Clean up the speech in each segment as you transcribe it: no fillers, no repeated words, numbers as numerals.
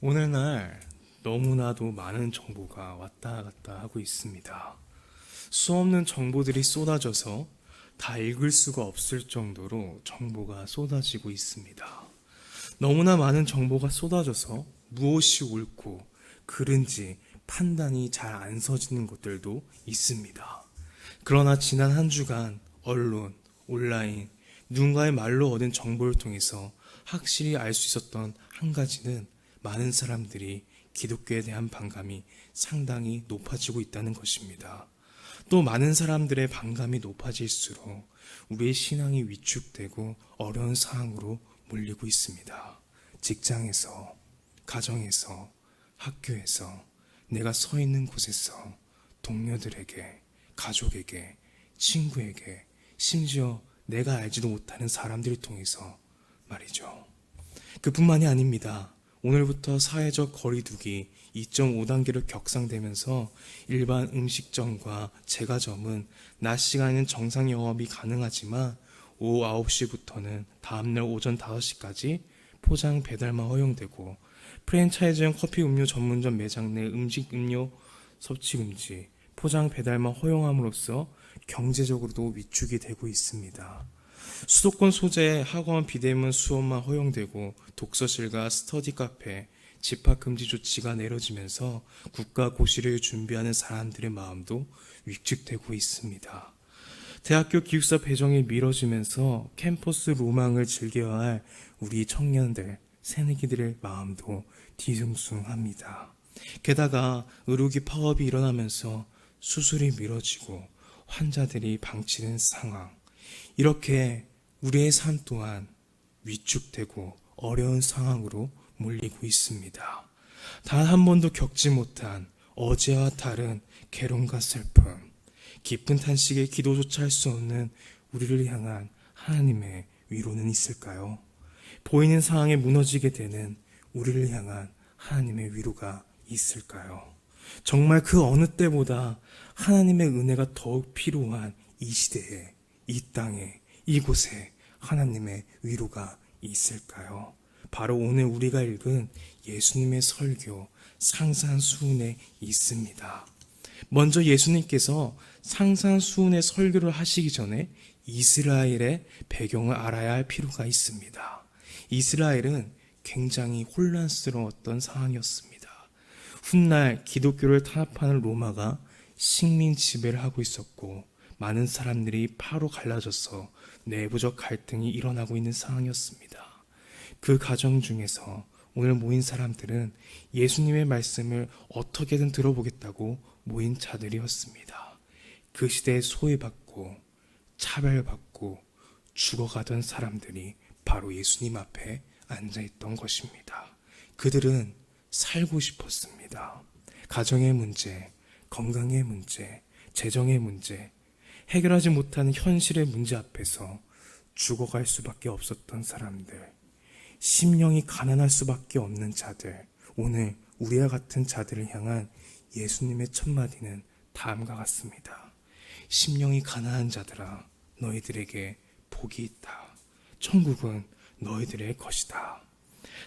오늘날 너무나도 많은 정보가 왔다 갔다 하고 있습니다. 수없는 정보들이 쏟아져서 다 읽을 수가 없을 정도로 정보가 쏟아지고 있습니다. 너무나 많은 정보가 쏟아져서 무엇이 옳고 그른지 판단이 잘 안 서지는 것들도 있습니다. 그러나 지난 한 주간 언론, 온라인, 누군가의 말로 얻은 정보를 통해서 확실히 알 수 있었던 한 가지는 많은 사람들이 기독교에 대한 반감이 상당히 높아지고 있다는 것입니다. 또 많은 사람들의 반감이 높아질수록 우리의 신앙이 위축되고 어려운 상황으로 몰리고 있습니다. 직장에서, 가정에서, 학교에서, 내가 서 있는 곳에서, 동료들에게, 가족에게, 친구에게, 심지어 내가 알지도 못하는 사람들을 통해서 말이죠. 그뿐만이 아닙니다. 오늘부터 사회적 거리두기 2.5단계로 격상되면서 일반 음식점과 제과점은 낮 시간에는 정상 영업이 가능하지만 오후 9시부터는 다음날 오전 5시까지 포장 배달만 허용되고 프랜차이즈형 커피 음료 전문점 매장 내 음식 음료 섭취 금지, 포장 배달만 허용함으로써 경제적으로도 위축이 되고 있습니다. 수도권 소재 학원 비대면 수업만 허용되고 독서실과 스터디 카페, 집합 금지 조치가 내려지면서 국가 고시를 준비하는 사람들의 마음도 위축되고 있습니다. 대학교 기숙사 배정이 미뤄지면서 캠퍼스 로망을 즐겨야 할 우리 청년들, 새내기들의 마음도 뒤숭숭합니다. 게다가 의료기 파업이 일어나면서 수술이 미뤄지고 환자들이 방치된 상황, 이렇게 우리의 삶 또한 위축되고 어려운 상황으로 몰리고 있습니다. 단 한 번도 겪지 못한 어제와 다른 괴로움과 슬픔, 깊은 탄식에 기도조차 할 수 없는 우리를 향한 하나님의 위로는 있을까요? 보이는 상황에 무너지게 되는 우리를 향한 하나님의 위로가 있을까요? 정말 그 어느 때보다 하나님의 은혜가 더욱 필요한 이 시대에, 이 땅에, 이곳에 하나님의 위로가 있을까요? 바로 오늘 우리가 읽은 예수님의 설교 상산수훈에 있습니다. 먼저 예수님께서 상산수훈의 설교를 하시기 전에 이스라엘의 배경을 알아야 할 필요가 있습니다. 이스라엘은 굉장히 혼란스러웠던 상황이었습니다. 훗날 기독교를 탄압하는 로마가 식민 지배를 하고 있었고 많은 사람들이 파로 갈라져서 내부적 갈등이 일어나고 있는 상황이었습니다. 그 과정 중에서 오늘 모인 사람들은 예수님의 말씀을 어떻게든 들어보겠다고 모인 자들이었습니다. 그 시대에 소외받고 차별받고 죽어가던 사람들이 바로 예수님 앞에 앉아있던 것입니다. 그들은 살고 싶었습니다. 가정의 문제, 건강의 문제, 재정의 문제, 해결하지 못하는 현실의 문제 앞에서 죽어갈 수밖에 없었던 사람들, 심령이 가난할 수밖에 없는 자들, 오늘 우리와 같은 자들을 향한 예수님의 첫마디는 다음과 같습니다. 심령이 가난한 자들아, 너희들에게 복이 있다. 천국은 너희들의 것이다.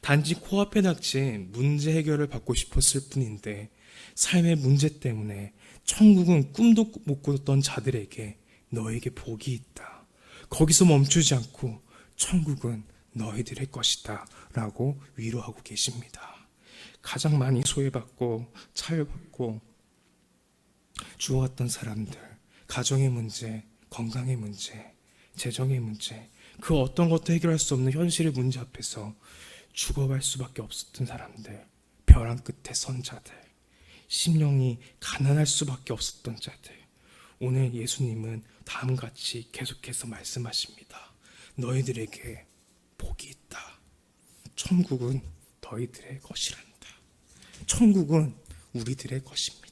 단지 코앞에 닥친 문제 해결을 받고 싶었을 뿐인데 삶의 문제 때문에 천국은 꿈도 못 꿨던 자들에게 너에게 복이 있다. 거기서 멈추지 않고 천국은 너희들의 것이다 라고 위로하고 계십니다. 가장 많이 소외받고 차별받고 죽어갔던 사람들, 가정의 문제, 건강의 문제, 재정의 문제, 그 어떤 것도 해결할 수 없는 현실의 문제 앞에서 죽어갈 수밖에 없었던 사람들, 벼랑 끝에 선 자들, 심령이 가난할 수밖에 없었던 자들, 오늘 예수님은 다음같이 계속해서 말씀하십니다. 너희들에게 복이 있다. 천국은 너희들의 것이란다. 천국은 우리들의 것입니다.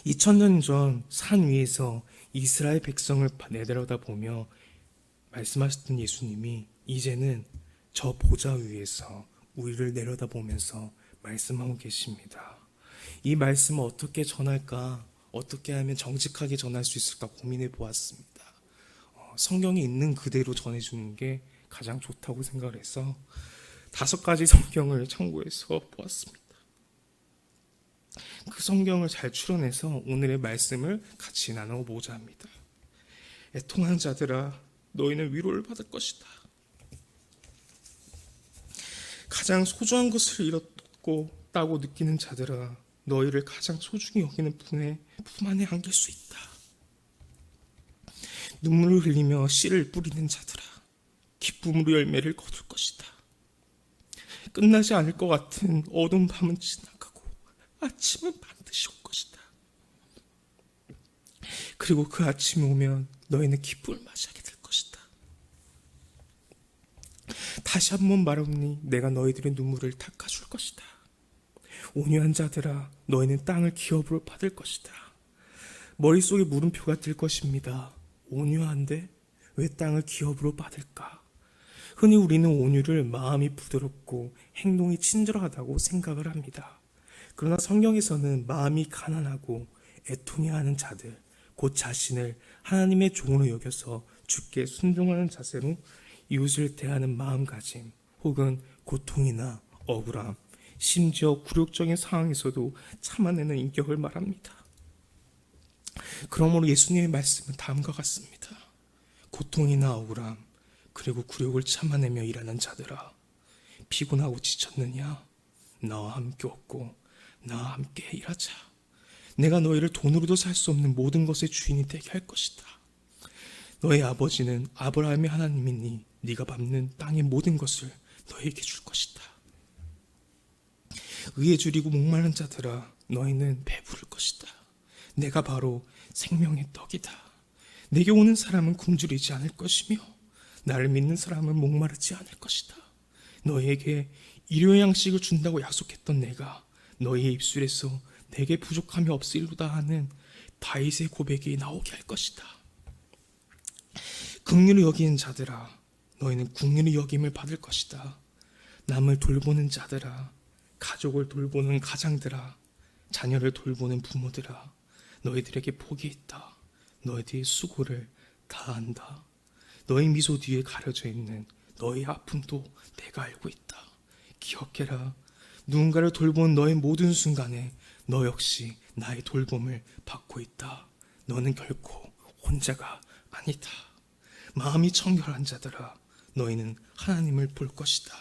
2000년 전 산 위에서 이스라엘 백성을 내려다보며 말씀하셨던 예수님이 이제는 저 보좌 위에서 우리를 내려다보면서 말씀하고 계십니다. 이 말씀을 어떻게 전할까, 어떻게 하면 정직하게 전할 수 있을까 고민해 보았습니다. 성경에 있는 그대로 전해주는 게 가장 좋다고 생각을 해서 5가지 성경을 참고해서 보았습니다. 그 성경을 잘 추론해서 오늘의 말씀을 같이 나눠보자 합니다. 애통하는 자들아, 너희는 위로를 받을 것이다. 가장 소중한 것을 잃었다고 느끼는 자들아, 너희를 가장 소중히 여기는 분의 품 안에 안길 수 있다. 눈물을 흘리며 씨를 뿌리는 자들아, 기쁨으로 열매를 거둘 것이다. 끝나지 않을 것 같은 어두운 밤은 지나가고 아침은 반드시 올 것이다. 그리고 그 아침이 오면 너희는 기쁨을 맞이하게 될 것이다. 다시 한번 말하오니 내가 너희들의 눈물을 닦아줄 것이다. 온유한 자들아, 너희는 땅을 기업으로 받을 것이다. 머릿속에 물음표가 뜰 것입니다. 온유한데 왜 땅을 기업으로 받을까? 흔히 우리는 온유를 마음이 부드럽고 행동이 친절하다고 생각을 합니다. 그러나 성경에서는 마음이 가난하고 애통해하는 자들, 곧 자신을 하나님의 종으로 여겨서 주께 순종하는 자세로 이웃을 대하는 마음가짐, 혹은 고통이나 억울함, 심지어 굴욕적인 상황에서도 참아내는 인격을 말합니다. 그러므로 예수님의 말씀은 다음과 같습니다. 고통이나 억울함, 그리고 굴욕을 참아내며 일하는 자들아, 피곤하고 지쳤느냐? 나와 함께 얻고 나와 함께 일하자. 내가 너희를 돈으로도 살 수 없는 모든 것의 주인이 되게 할 것이다. 너의 아버지는 아브라함의 하나님이니 네가 밟는 땅의 모든 것을 너에게 줄 것이다. 의에 줄이고 목마른 자들아, 너희는 배부를 것이다. 내가 바로 생명의 떡이다. 내게 오는 사람은 굶주리지 않을 것이며 나를 믿는 사람은 목마르지 않을 것이다. 너희에게 일용의 양식을 준다고 약속했던 내가 너희의 입술에서 내게 부족함이 없으리로다 하는 다윗의 고백이 나오게 할 것이다. 긍휼히 여기는 자들아, 너희는 긍휼히 여김을 받을 것이다. 남을 돌보는 자들아, 가족을 돌보는 가장들아, 자녀를 돌보는 부모들아, 너희들에게 복이 있다. 너희들의 수고를 다한다. 너희 미소 뒤에 가려져 있는 너희 아픔도 내가 알고 있다. 기억해라. 누군가를 돌보는 너의 모든 순간에 너 역시 나의 돌봄을 받고 있다. 너는 결코 혼자가 아니다. 마음이 청결한 자들아, 너희는 하나님을 볼 것이다.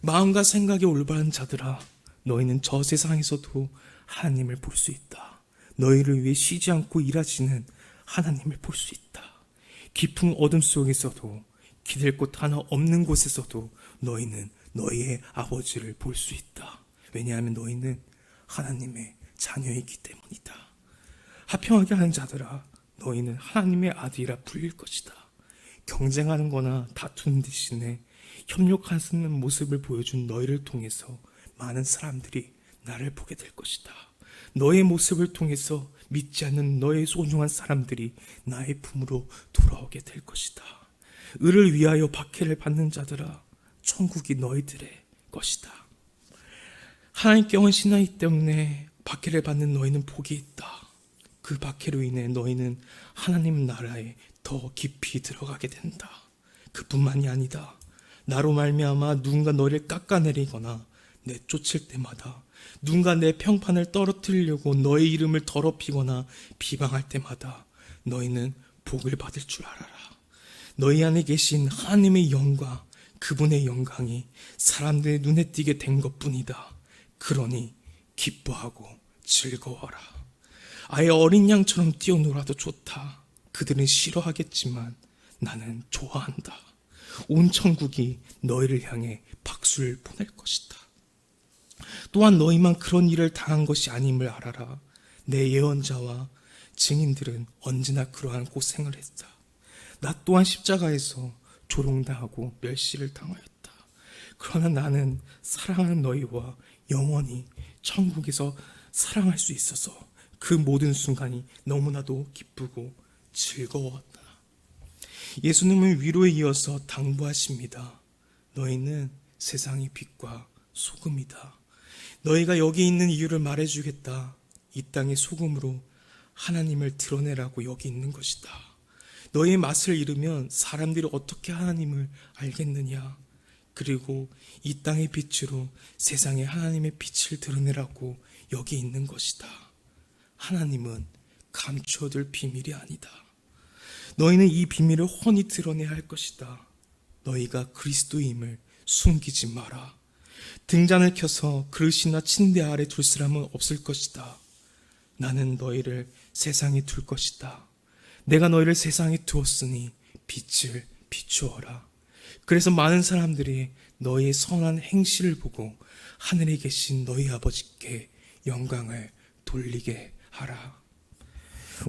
마음과 생각이 올바른 자들아, 너희는 저 세상에서도 하나님을 볼 수 있다. 너희를 위해 쉬지 않고 일하시는 하나님을 볼 수 있다. 깊은 어둠 속에서도, 기댈 곳 하나 없는 곳에서도 너희는 너희의 아버지를 볼 수 있다. 왜냐하면 너희는 하나님의 자녀이기 때문이다. 화평하게 하는 자들아, 너희는 하나님의 아들이라 불릴 것이다. 경쟁하는 거나 다투는 대신에 협력하는 모습을 보여준 너희를 통해서 많은 사람들이 나를 보게 될 것이다. 너의 모습을 통해서 믿지 않는 너의 소중한 사람들이 나의 품으로 돌아오게 될 것이다. 의를 위하여 박해를 받는 자들아, 천국이 너희들의 것이다. 하나님께 헌신하기 때문에 박해를 받는 너희는 복이 있다. 그 박해로 인해 너희는 하나님 나라에 더 깊이 들어가게 된다. 그뿐만이 아니다. 나로 말미암아 누군가 너를 깎아내리거나 내쫓을 때마다, 누군가 내 평판을 떨어뜨리려고 너의 이름을 더럽히거나 비방할 때마다 너희는 복을 받을 줄 알아라. 너희 안에 계신 하나님의 영광, 그분의 영광이 사람들의 눈에 띄게 된 것뿐이다. 그러니 기뻐하고 즐거워라. 아예 어린 양처럼 뛰어놀아도 좋다. 그들은 싫어하겠지만 나는 좋아한다. 온 천국이 너희를 향해 박수를 보낼 것이다. 또한 너희만 그런 일을 당한 것이 아님을 알아라. 내 예언자와 증인들은 언제나 그러한 고생을 했다. 나 또한 십자가에서 조롱당하고 멸시를 당하였다. 그러나 나는 사랑하는 너희와 영원히 천국에서 사랑할 수 있어서 그 모든 순간이 너무나도 기쁘고 즐거웠다. 예수님은 위로에 이어서 당부하십니다. 너희는 세상의 빛과 소금이다. 너희가 여기 있는 이유를 말해주겠다. 이 땅의 소금으로 하나님을 드러내라고 여기 있는 것이다. 너희의 맛을 잃으면 사람들이 어떻게 하나님을 알겠느냐? 그리고 이 땅의 빛으로 세상에 하나님의 빛을 드러내라고 여기 있는 것이다. 하나님은 감추어둘 비밀이 아니다. 너희는 이 비밀을 훤히 드러내야 할 것이다. 너희가 그리스도임을 숨기지 마라. 등잔을 켜서 그릇이나 침대 아래 둘 사람은 없을 것이다. 나는 너희를 세상에 둘 것이다. 내가 너희를 세상에 두었으니 빛을 비추어라. 그래서 많은 사람들이 너희의 선한 행실을 보고 하늘에 계신 너희 아버지께 영광을 돌리게 하라.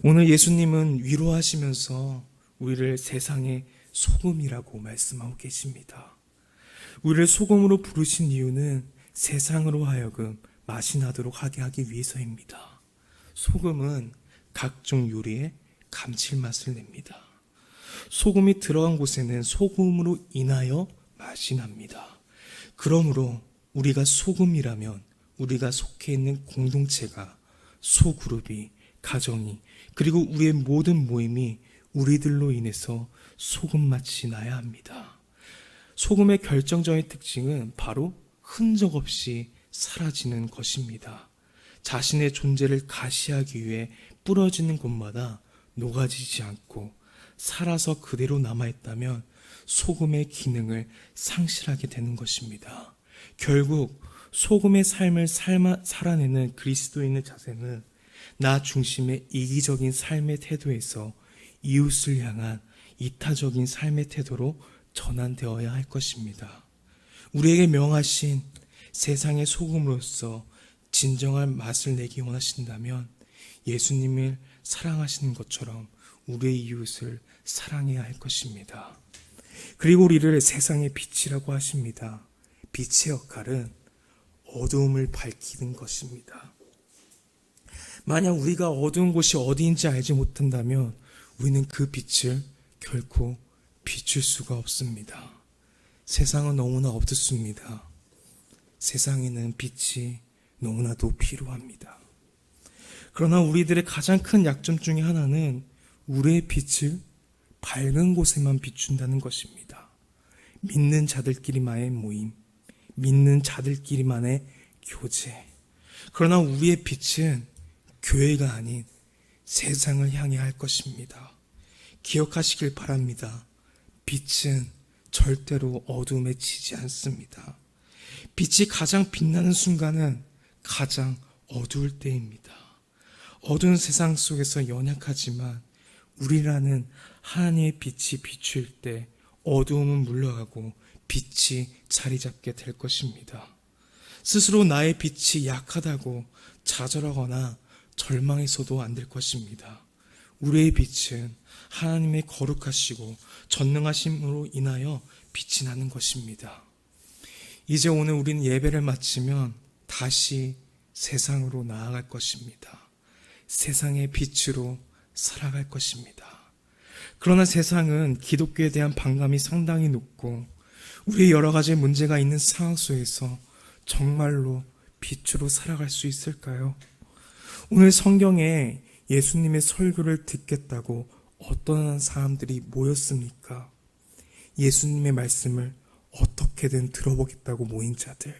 오늘 예수님은 위로하시면서 우리를 세상의 소금이라고 말씀하고 계십니다. 우리를 소금으로 부르신 이유는 세상으로 하여금 맛이 나도록 하게 하기 위해서입니다. 소금은 각종 요리에 감칠맛을 냅니다. 소금이 들어간 곳에는 소금으로 인하여 맛이 납니다. 그러므로 우리가 소금이라면 우리가 속해 있는 공동체가, 소그룹이, 가정이, 그리고 우리의 모든 모임이 우리들로 인해서 소금맛이 나야 합니다. 소금의 결정적인 특징은 바로 흔적 없이 사라지는 것입니다. 자신의 존재를 가시하기 위해 뿌려지는 곳마다 녹아지지 않고 살아서 그대로 남아있다면 소금의 기능을 상실하게 되는 것입니다. 결국 소금의 삶을 살아내는 그리스도인의 자세는 나 중심의 이기적인 삶의 태도에서 이웃을 향한 이타적인 삶의 태도로 전환되어야 할 것입니다. 우리에게 명하신 세상의 소금으로서 진정한 맛을 내기 원하신다면 예수님을 사랑하시는 것처럼 우리의 이웃을 사랑해야 할 것입니다. 그리고 우리를 세상의 빛이라고 하십니다. 빛의 역할은 어두움을 밝히는 것입니다. 만약 우리가 어두운 곳이 어디인지 알지 못한다면 우리는 그 빛을 결코 비출 수가 없습니다. 세상은 너무나 어둡습니다. 세상에는 빛이 너무나도 필요합니다. 그러나 우리들의 가장 큰 약점 중에 하나는 우리의 빛을 밝은 곳에만 비춘다는 것입니다. 믿는 자들끼리만의 모임, 믿는 자들끼리만의 교제. 그러나 우리의 빛은 교회가 아닌 세상을 향해 할 것입니다. 기억하시길 바랍니다. 빛은 절대로 어둠에 지지 않습니다. 빛이 가장 빛나는 순간은 가장 어두울 때입니다. 어두운 세상 속에서 연약하지만 우리라는 하나님의 빛이 비출 때 어두움은 물러가고 빛이 자리 잡게 될 것입니다. 스스로 나의 빛이 약하다고 좌절하거나 절망해서도 안 될 것입니다. 우리의 빛은 하나님의 거룩하시고 전능하심으로 인하여 빛이 나는 것입니다. 이제 오늘 우리는 예배를 마치면 다시 세상으로 나아갈 것입니다. 세상의 빛으로 살아갈 것입니다. 그러나 세상은 기독교에 대한 반감이 상당히 높고 우리의 여러 가지 문제가 있는 상황 속에서 정말로 빛으로 살아갈 수 있을까요? 오늘 성경에 예수님의 설교를 듣겠다고 어떤 사람들이 모였습니까? 예수님의 말씀을 어떻게든 들어보겠다고 모인 자들,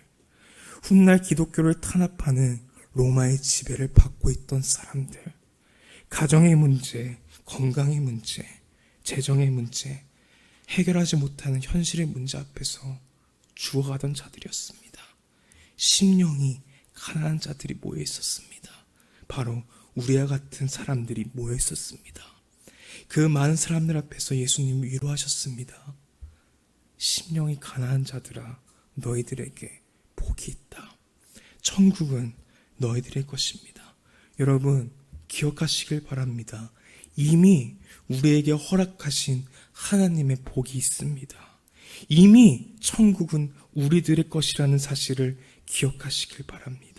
훗날 기독교를 탄압하는 로마의 지배를 받고 있던 사람들, 가정의 문제, 건강의 문제, 재정의 문제, 해결하지 못하는 현실의 문제 앞에서 죽어가던 자들이었습니다. 심령이 가난한 자들이 모여 있었습니다. 바로 우리와 같은 사람들이 모여 있었습니다. 그 많은 사람들 앞에서 예수님이 위로하셨습니다. 심령이 가난한 자들아, 너희들에게 복이 있다. 천국은 너희들의 것입니다. 여러분 기억하시길 바랍니다. 이미 우리에게 허락하신 하나님의 복이 있습니다. 이미 천국은 우리들의 것이라는 사실을 기억하시길 바랍니다.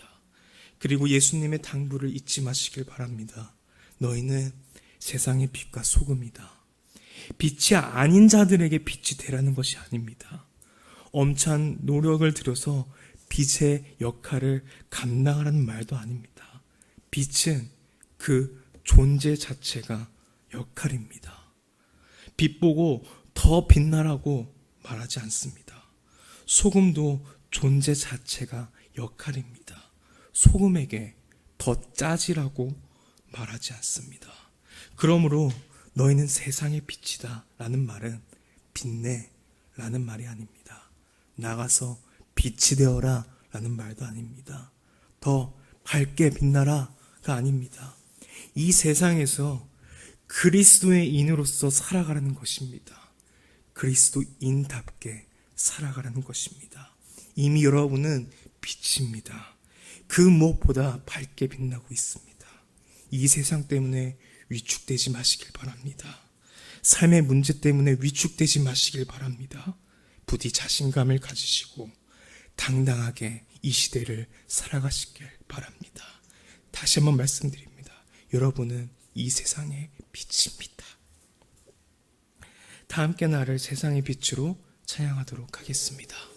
그리고 예수님의 당부를 잊지 마시길 바랍니다. 너희는 세상의 빛과 소금이다. 빛이 아닌 자들에게 빛이 되라는 것이 아닙니다. 엄청난 노력을 들여서 빛의 역할을 감당하라는 말도 아닙니다. 빛은 그 존재 자체가 역할입니다. 빛 보고 더 빛나라고 말하지 않습니다. 소금도 존재 자체가 역할입니다. 소금에게 더 짜지라고 말하지 않습니다. 그러므로 너희는 세상의 빛이다 라는 말은 빛내 라는 말이 아닙니다. 나가서 빛이 되어라 라는 말도 아닙니다. 더 밝게 빛나라가 아닙니다. 이 세상에서 그리스도의인으로서 살아가라는 것입니다. 그리스도인답게 살아가라는 것입니다. 이미 여러분은 빛입니다. 그 무엇보다 밝게 빛나고 있습니다. 이 세상 때문에 위축되지 마시길 바랍니다. 삶의 문제 때문에 위축되지 마시길 바랍니다. 부디 자신감을 가지시고 당당하게 이 시대를 살아가시길 바랍니다. 다시 한번 말씀드립니다. 여러분은 이 세상의 빛입니다. 다 함께 나를 세상의 빛으로 찬양하도록 하겠습니다.